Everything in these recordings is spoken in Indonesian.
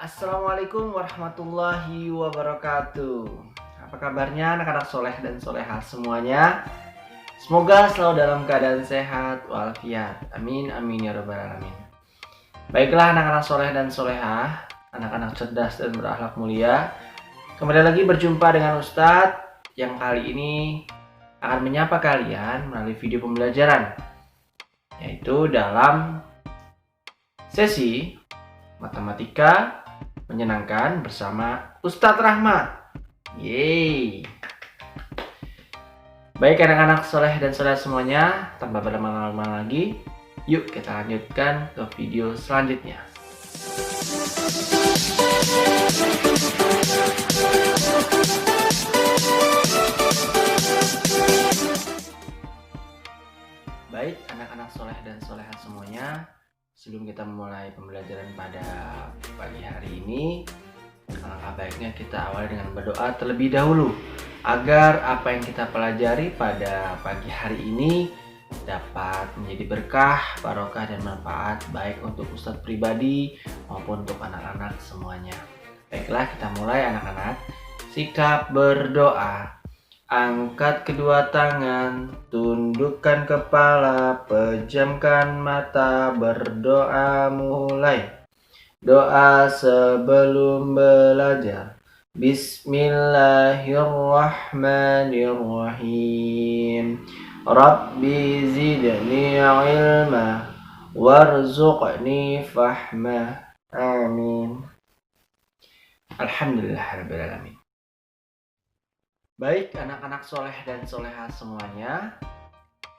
Assalamualaikum warahmatullahi wabarakatuh. Apa kabarnya anak-anak soleh dan solehah semuanya? Semoga selalu dalam keadaan sehat walafiat. Amin amin ya rabbal alamin. Baiklah anak-anak soleh dan solehah, anak-anak cerdas dan berakhlak mulia. Kembali lagi berjumpa dengan Ustadz yang kali ini akan menyapa kalian melalui video pembelajaran, yaitu dalam sesi matematika menyenangkan bersama Ustadz Rahmat. Yeay. Baik anak-anak soleh dan soleh semuanya, tanpa berlama-lama lagi, yuk kita lanjutkan ke video selanjutnya. Baik anak-anak soleh dan solehah semuanya, sebelum kita memulai pembelajaran pada pagi hari ini, alangkah baiknya kita awali dengan berdoa terlebih dahulu agar apa yang kita pelajari pada pagi hari ini dapat menjadi berkah, barokah dan manfaat baik untuk Ustadz pribadi maupun untuk anak-anak semuanya. Baiklah, kita mulai anak-anak. Sikap berdoa. Angkat kedua tangan, tundukkan kepala, pejamkan mata, berdoa mulai. Doa sebelum belajar. Bismillahirrahmanirrahim. Rabbi zidni ilma, warzuqni fahma. Amin. Alhamdulillahirabbil alamin. Baik anak-anak soleh dan solehah semuanya,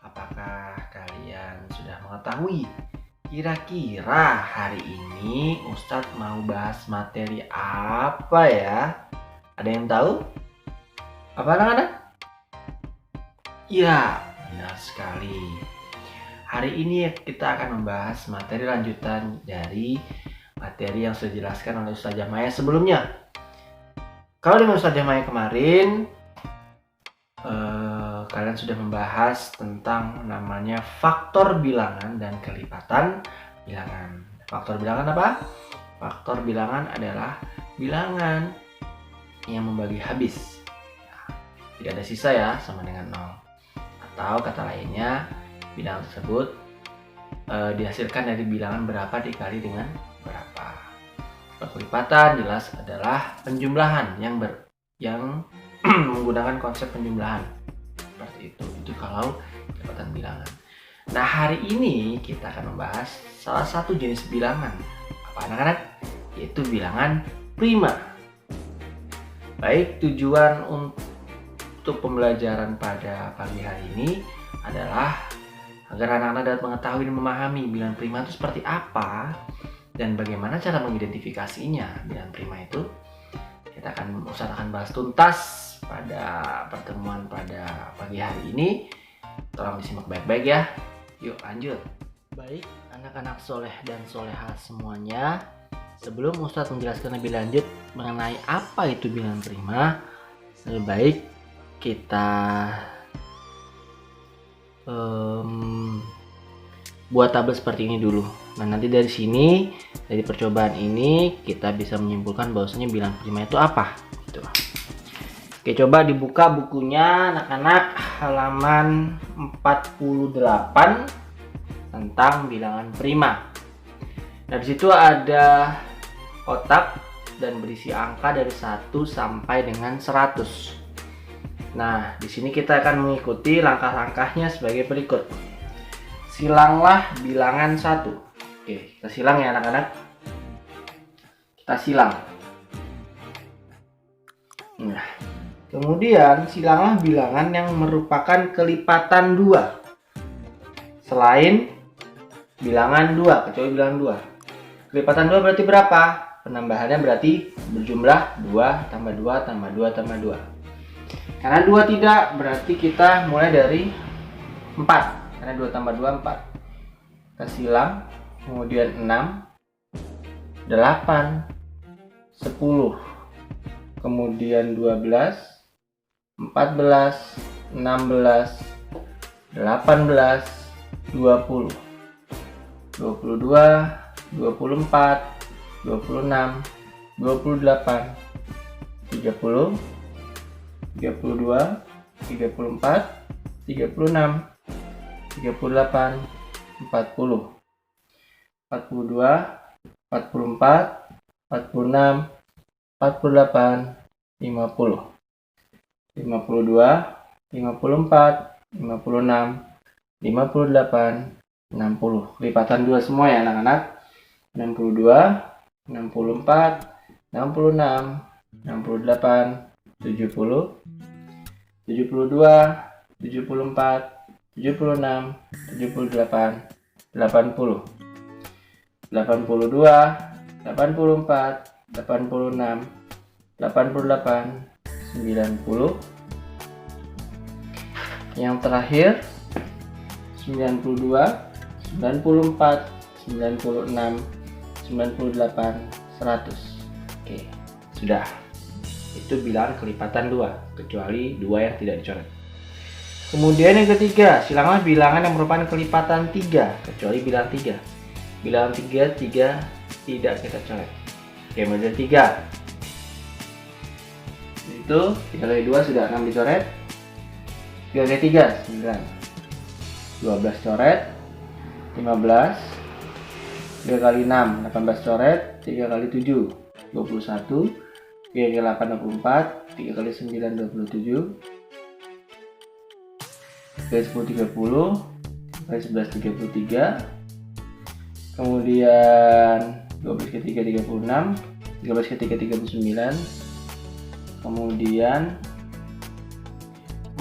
apakah kalian sudah mengetahui kira-kira hari ini Ustadz mau bahas materi apa ya? Ada yang tahu? Apa anak-anak? Ya, benar sekali. Hari ini kita akan membahas materi lanjutan dari materi yang sudah dijelaskan oleh Ustazah Maya sebelumnya. Kalau dengan Ustazah Maya kemarin, kalian sudah membahas tentang namanya faktor bilangan dan kelipatan bilangan. Faktor bilangan apa? Faktor bilangan adalah bilangan yang membagi habis. Tidak ada sisa ya, sama dengan 0. Atau kata lainnya, bilangan tersebut dihasilkan dari bilangan berapa dikali dengan berapa. Kelipatan jelas adalah penjumlahan yang menggunakan konsep penjumlahan. Seperti itu kalau kelipatan bilangan. Nah, hari ini kita akan membahas salah satu jenis bilangan. Apa anak-anak? Yaitu bilangan prima. Baik, tujuan untuk pembelajaran pada pagi hari ini adalah agar anak-anak dapat mengetahui dan memahami bilangan prima itu seperti apa dan bagaimana cara mengidentifikasinya. Bilangan prima itu Ustadz akan bahas tuntas pada pertemuan pada pagi hari ini. Tolong disimak baik-baik ya. Yuk lanjut. Baik anak-anak soleh dan solehah semuanya, sebelum Ustadz menjelaskan lebih lanjut mengenai apa itu bilangan prima, lebih baik kita buat tabel seperti ini dulu. Nah, nanti dari sini, dari percobaan ini kita bisa menyimpulkan bahwasanya bilangan prima itu apa gitu. Oke, coba dibuka bukunya anak-anak, halaman 48 tentang bilangan prima. Nah, di situ ada kotak dan berisi angka dari 1 sampai dengan 100. Nah, di sini kita akan mengikuti langkah-langkahnya sebagai berikut. Silanglah bilangan 1. Oke, kita silang ya anak-anak. Kita silang. Nah, kemudian silanglah bilangan yang merupakan kelipatan 2. Selain bilangan 2, kecuali bilangan 2. Kelipatan 2 berarti berapa? Penambahannya berarti berjumlah 2 tambah 2 tambah 2 tambah 2. Karena 2 tidak, berarti kita mulai dari 4. Karena 2 tambah 2, 4. Kita silang, kemudian 6, 8, 10, kemudian 12, 14, 16, 18, 20, 22, 24, 26, 28, 30, 32, 34, 36, 38, 40, 42, 44, 46, 48, 50, 52, 54, 56, 58, 60. Kelipatan 2 semua ya anak-anak. 62, 64, 66, 68, 70, 72, 74, 76, 78, 80, 82, 84, 86, 88, 90. Yang terakhir 92, 94, 96, 98, 100. Oke, sudah. Itu bilangan kelipatan 2, kecuali 2 yang tidak dicoret. Kemudian yang ketiga, silanglah bilangan yang merupakan kelipatan 3, kecuali bilangan 3. Bilangan 3 tidak kita coret. Oke, model 3. Itu 3 kali 2 sudah 6 dicoret. 3 kali 3, 9. 12 coret. 15. 3 kali 6, 18 coret. 3 kali 7, 21. 3 kali 8, 24. 3 kali 9, 27. 3 kali 10, 30. 3 kali 11, 33. Kemudian 12 kali 3, 36. 13 kali 3, 39. Kemudian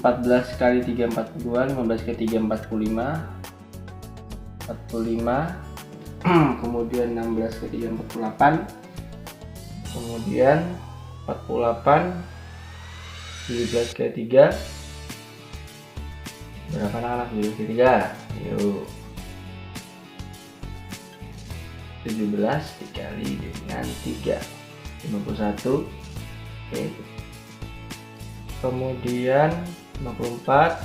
14 kali 3, 42. 15 kali 3, 45. 45. Kemudian 16 kali 3, 48. Kemudian 48. 17 kali 3. Berapa anak-anak? 17 kali 3. Yuk. 17 dikali dengan 3, 51. Oke. Kemudian 54.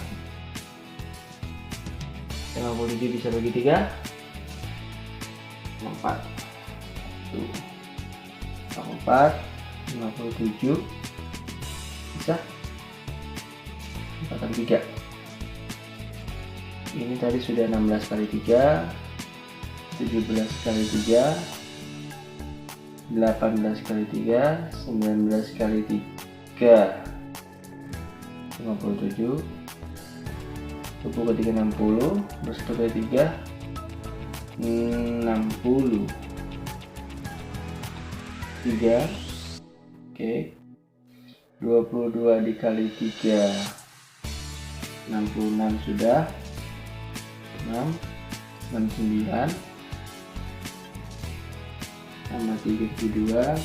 57 bisa bagi 3. 4. 54, 57 bisa 4 kali 3. Ini tadi sudah 16 kali 3, 17 kali 3, 18 kali 3, 19 kali 3, 57, 20 kali 3, 60, 21 kali 3, 60, 3, oke, 22 dikali 3, 66 sudah, 6, 69, tambah 32,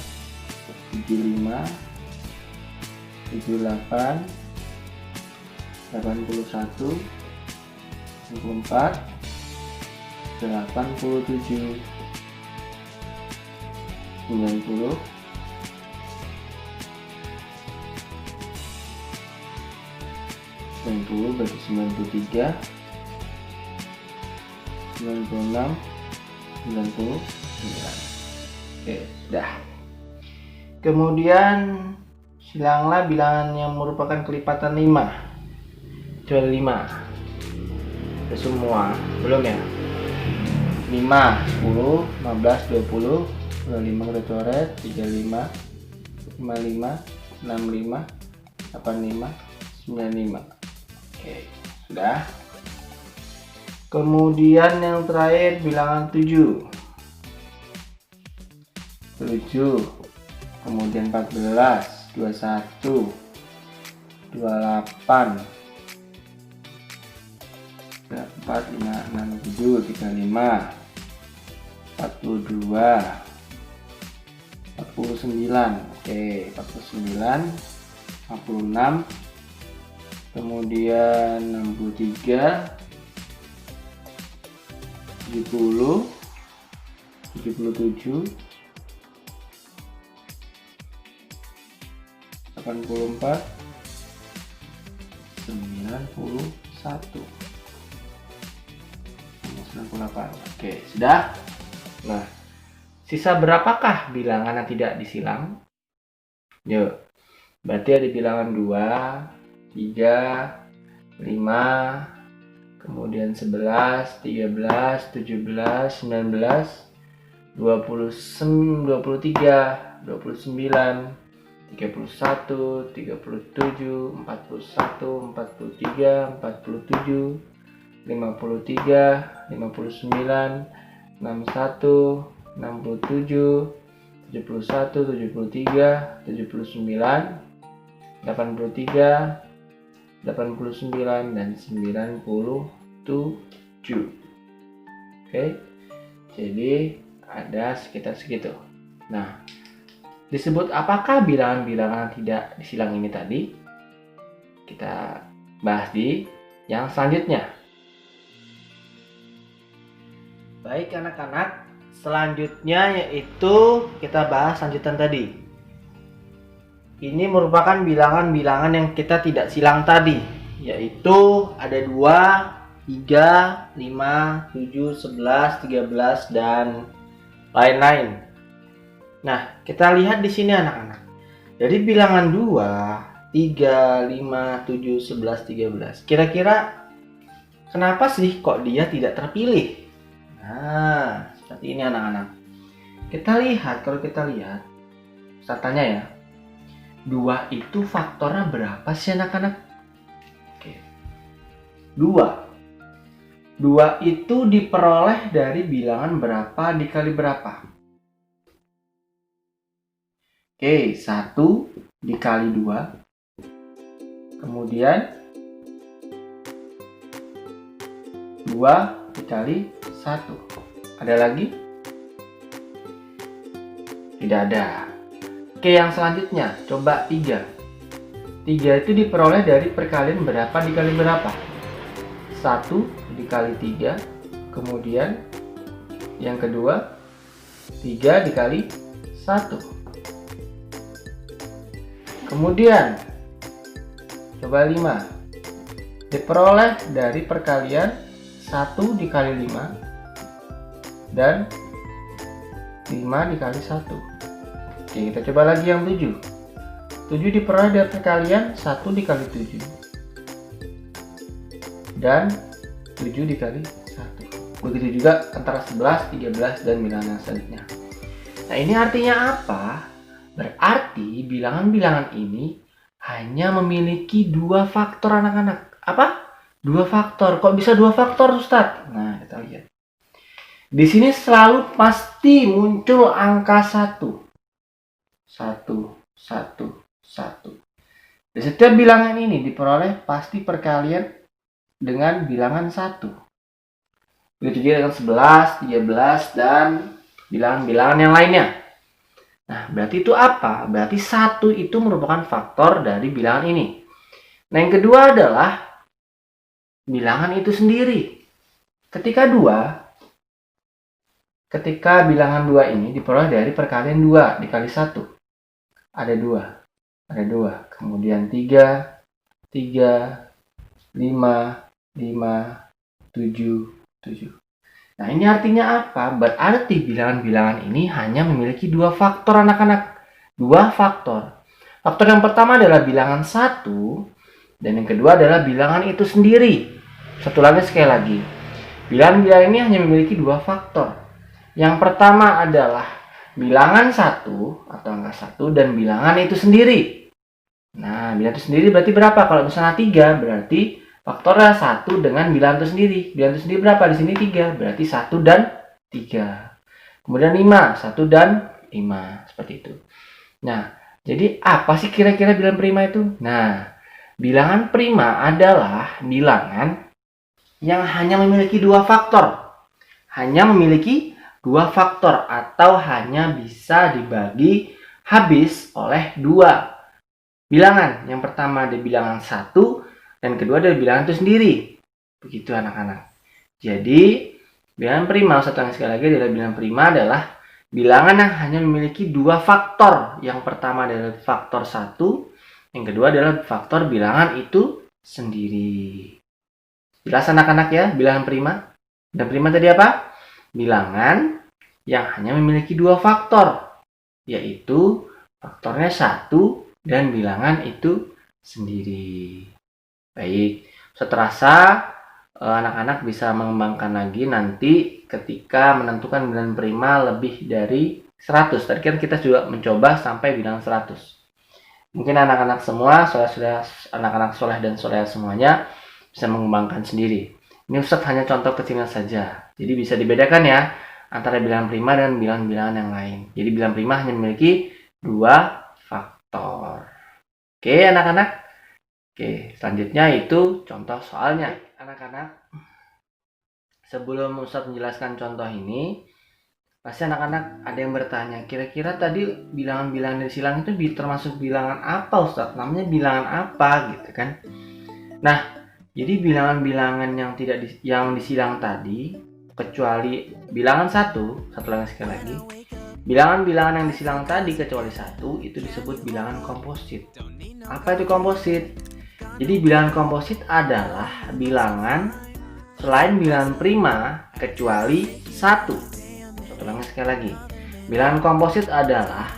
75, 78, 81, 64, 87, 90, 90 berarti 93, 96, 99. Oke, sudah. Kemudian silanglah bilangan yang merupakan kelipatan 5. Kecuali 5. Itu semua, belum ya? 5, 10, 15, 20, 25 udah coret, 35, 55, 65, 85, 95. Oke, sudah. Kemudian yang terakhir bilangan 7. 7. Kemudian 14, 21, 28, 4, 5, 6, 7, 35, 42, 49. Oke, 49, 56, kemudian 63, 70, 77, 84, 91, 98. Oke, sudah. Nah, Sisa berapakah bilangan yang tidak disilang? Yuk, berarti ada bilangan 2, 3, 5, kemudian 11, 13, 17, 19, 20, 23, 29, 31, 37, 41, 43, 47, 53, 59, 61, 67, 71, 73, 79, 83, 89, dan 97. Oke, jadi ada sekitar segitu. Nah, disebut apakah bilangan-bilangan tidak disilang ini tadi? Kita bahas di yang selanjutnya. Baik anak-anak, selanjutnya yaitu kita bahas lanjutan tadi. Ini merupakan bilangan-bilangan yang kita tidak silang tadi, yaitu ada 2, 3, 5, 7, 11, 13, dan lain-lain. Nah, kita lihat di sini anak-anak. Dari bilangan 2, 3, 5, 7, 11, 13. Kira-kira kenapa sih kok dia tidak terpilih? Nah, seperti ini anak-anak. Kalau kita lihat, saya tanya ya. 2 itu faktornya berapa sih anak-anak? Oke. 2 itu diperoleh dari bilangan berapa dikali berapa? Oke, 1 dikali 2. Kemudian 2 dikali 1. Ada lagi? Tidak ada. Oke, yang selanjutnya coba 3. 3 itu diperoleh dari perkalian berapa dikali berapa? 1 dikali 3. Kemudian yang kedua 3 dikali 1. Kemudian coba 5. Diperoleh dari perkalian 1 dikali 5 dan 5 dikali 1. Oke, kita coba lagi yang 7. 7 diperoleh dari perkalian 1 dikali 7 dan 7 dikali 1. Begitu juga antara 11, 13, dan bilangan selanjutnya. Nah, ini artinya apa? Berarti bilangan-bilangan ini hanya memiliki 2 faktor anak-anak. Apa? 2 faktor. Kok bisa 2 faktor, Ustadz? Nah, kita lihat. Di sini selalu pasti muncul angka 1. 1, 1, 1. Di setiap bilangan ini diperoleh pasti perkalian dengan bilangan 1. Begitu juga dengan 11, 13, dan bilangan-bilangan yang lainnya. Nah, berarti itu apa? Berarti 1 itu merupakan faktor dari bilangan ini. Nah, yang kedua adalah bilangan itu sendiri. Ketika bilangan 2 ini diperoleh dari perkalian 2 dikali 1. Ada 2. Kemudian 3, 5, 7, 7. Nah, ini artinya apa? Berarti bilangan-bilangan ini hanya memiliki 2 faktor anak-anak. 2 faktor. Faktor yang pertama adalah bilangan 1, dan yang kedua adalah bilangan itu sendiri. Satu lagi sekali lagi. Bilangan-bilangan ini hanya memiliki 2 faktor. Yang pertama adalah bilangan 1 atau angka 1 dan bilangan itu sendiri. Nah, bilangan itu sendiri berarti berapa? Kalau misalnya 3, berarti faktornya 1 dengan bilangan itu sendiri. Bilangan itu sendiri berapa? Di sini 3. Berarti 1 dan 3. Kemudian 5. 1 dan 5. Seperti itu. Nah, jadi apa sih kira-kira bilangan prima itu? Nah, bilangan prima adalah bilangan yang hanya memiliki 2 faktor. Hanya memiliki 2 faktor atau hanya bisa dibagi habis oleh 2 bilangan. Yang pertama ada bilangan 1 dan kedua adalah bilangan itu sendiri. Begitu anak-anak. Jadi bilangan prima, sekali lagi adalah bilangan prima adalah bilangan yang hanya memiliki 2 faktor. Yang pertama adalah faktor 1, yang kedua adalah faktor bilangan itu sendiri. Jelas anak-anak ya bilangan prima? Bilangan prima tadi apa? Bilangan yang hanya memiliki dua faktor, yaitu faktornya 1 dan bilangan itu sendiri. Baik, seterasa anak-anak bisa mengembangkan lagi nanti ketika menentukan bilangan prima lebih dari 100. Tadi kan kita juga mencoba sampai bilangan 100. Mungkin anak-anak semua, anak-anak soleh dan soleh semuanya bisa mengembangkan sendiri. Ini Ustadz hanya contoh kecilnya saja. Jadi bisa dibedakan ya antara bilangan prima dan bilangan-bilangan yang lain. Jadi bilangan prima hanya memiliki dua faktor. Oke anak-anak. Oke, selanjutnya itu contoh soalnya. Anak-anak, sebelum Ustadz menjelaskan contoh ini, pasti anak-anak ada yang bertanya, kira-kira tadi bilangan-bilangan dari silang itu termasuk bilangan apa Ustadz? Namanya bilangan apa gitu kan? Nah, jadi bilangan-bilangan yang disilang tadi, kecuali bilangan satu lagi sekali lagi, bilangan-bilangan yang disilang tadi kecuali 1 itu disebut bilangan komposit. Apa itu komposit? Jadi bilangan komposit adalah bilangan selain bilangan prima kecuali 1. Ulangi sekali lagi. Bilangan komposit adalah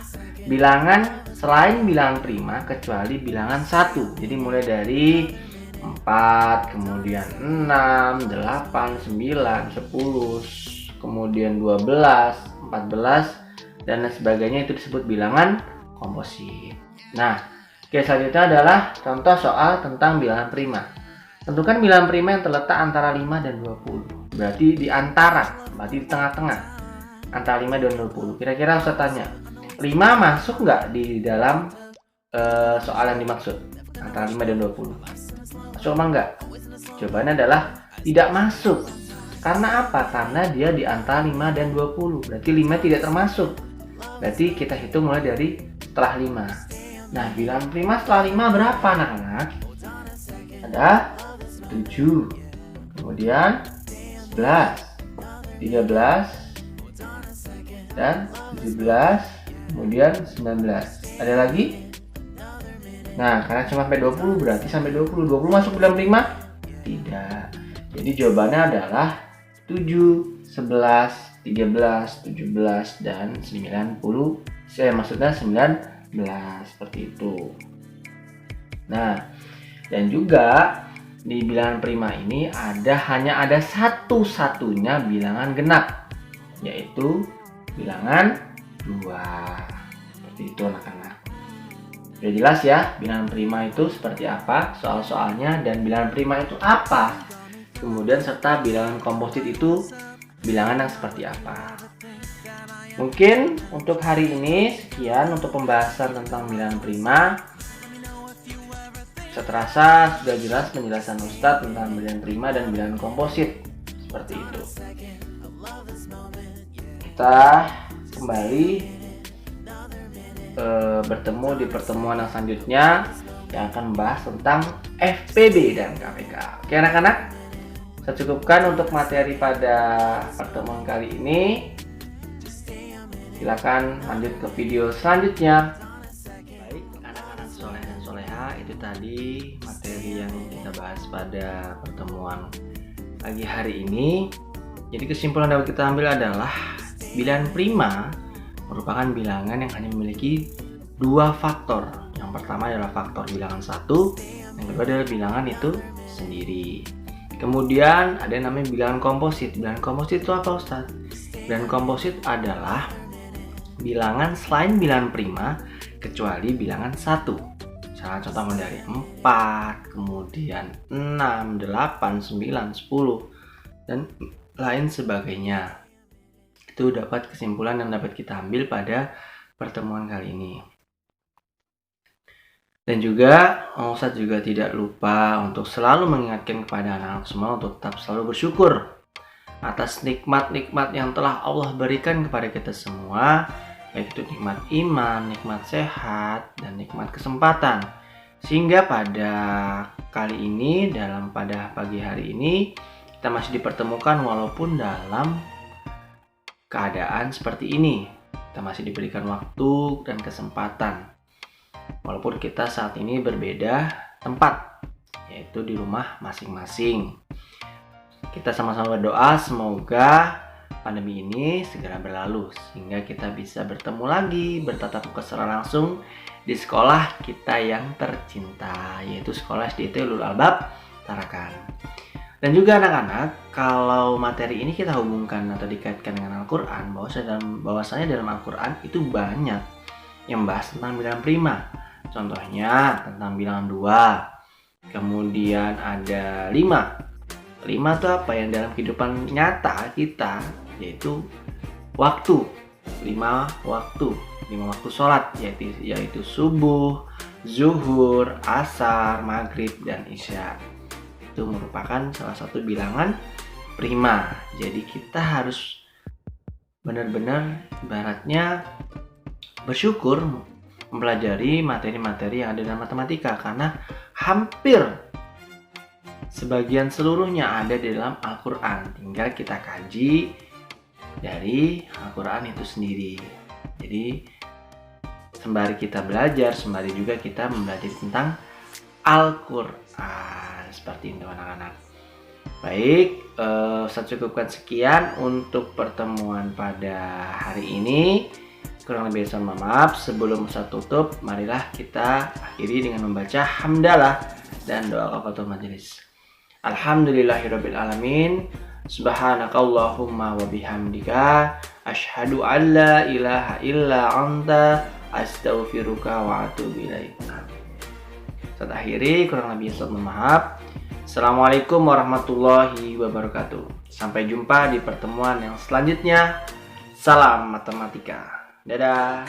bilangan selain bilangan prima kecuali bilangan 1. Jadi mulai dari 4, kemudian 6, 8, 9, 10, kemudian 12, 14, dan lain sebagainya itu disebut bilangan komposit. Nah, selanjutnya adalah contoh soal tentang bilangan prima. Tentukan bilangan prima yang terletak antara 5 dan 20. Berarti di tengah-tengah. Antara 5 dan 20. Kira-kira saya tanya, 5 masuk nggak di dalam soal yang dimaksud? Antara 5 dan 20. Masuk apa enggak? Jawabannya adalah tidak masuk. Karena apa? Karena dia di antara 5 dan 20. Berarti 5 tidak termasuk. Berarti kita hitung mulai dari setelah 5. Nah, bilangan prima setelah 5 berapa anak-anak? Ada 7. Kemudian 11, 13, dan 17, kemudian 19. Ada lagi? Nah, karena cuma sampai 20 berarti sampai 20. 20 masuk bilangan prima? Tidak. Jadi jawabannya adalah 7, 11, 13, 17, dan 90. Maksudnya 19, seperti itu. Nah, dan juga di bilangan prima ini hanya ada satu-satunya bilangan genap, yaitu bilangan 2. Seperti itu anak-anak. Sudah jelas ya bilangan prima itu seperti apa, soal-soalnya, dan bilangan prima itu apa. Kemudian serta bilangan komposit itu bilangan yang seperti apa. Mungkin untuk hari ini sekian untuk pembahasan tentang bilangan prima. Seterasa sudah jelas penjelasan Ustadz tentang bilangan prima dan bilangan komposit. Seperti itu. Kita kembali bertemu di pertemuan yang selanjutnya yang akan membahas tentang FPB dan KPK. Oke anak-anak, saya cukupkan untuk materi pada pertemuan kali ini. Silakan lanjut ke video selanjutnya. Baik anak-anak soleh dan soleha, itu tadi materi yang kita bahas pada pertemuan pagi hari ini. Jadi kesimpulan dapat kita ambil adalah bilangan prima merupakan bilangan yang hanya memiliki dua faktor. Yang pertama adalah faktor bilangan 1, yang kedua adalah bilangan itu sendiri. Kemudian ada yang namanya bilangan komposit. Bilangan komposit itu apa Ustaz? Bilangan komposit adalah bilangan selain bilangan prima kecuali bilangan 1. Misalnya contoh mulai dari 4, kemudian 6, 8, 9, 10, dan lain sebagainya. Itu dapat kesimpulan yang dapat kita ambil pada pertemuan kali ini. Dan juga Ustadz juga tidak lupa untuk selalu mengingatkan kepada anak-anak semua untuk tetap selalu bersyukur atas nikmat-nikmat yang telah Allah berikan kepada kita semua, baik itu nikmat iman, nikmat sehat, dan nikmat kesempatan. Sehingga pada kali ini, pada pagi hari ini, kita masih dipertemukan walaupun dalam keadaan seperti ini. Kita masih diberikan waktu dan kesempatan. Walaupun kita saat ini berbeda tempat, yaitu di rumah masing-masing. Kita sama-sama berdoa semoga pandemi ini segera berlalu sehingga kita bisa bertemu lagi, bertatap muka secara langsung di sekolah kita yang tercinta, yaitu sekolah SDT Ulul Albab Tarakan. Dan juga anak-anak, kalau materi ini kita hubungkan atau dikaitkan dengan Al-Quran, bahwasanya dalam Al-Quran itu banyak yang bahas tentang bilangan prima. Contohnya tentang bilangan 2, kemudian ada 5. 5 itu apa yang dalam kehidupan nyata kita, yaitu waktu. 5 waktu sholat, yaitu subuh, zuhur, asar, maghrib, dan isya. Itu merupakan salah satu bilangan prima. Jadi kita harus benar-benar ibaratnya bersyukur mempelajari materi-materi yang ada dalam matematika, karena hampir sebagian seluruhnya ada di dalam Al-Quran. Tinggal kita kaji dari Al-Quran itu sendiri. Jadi sembari kita belajar, sembari juga kita mempelajari tentang Al-Quran. Seperti itu anak-anak. Baik, saya cukupkan sekian untuk pertemuan pada hari ini. Kurang lebih saya mohon maaf. Sebelum saya tutup, marilah kita akhiri dengan membaca hamdalah dan doa kafaratul majelis. Alhamdulillahirabbil alamin. Subhanakallahumma wa bihamdika asyhadu an la ilaha illa anta astaghfiruka wa atubu ilaik. Saya akhiri, kurang lebih saya mohon maaf. Assalamualaikum warahmatullahi wabarakatuh. Sampai jumpa di pertemuan yang selanjutnya. Salam matematika. Dadah.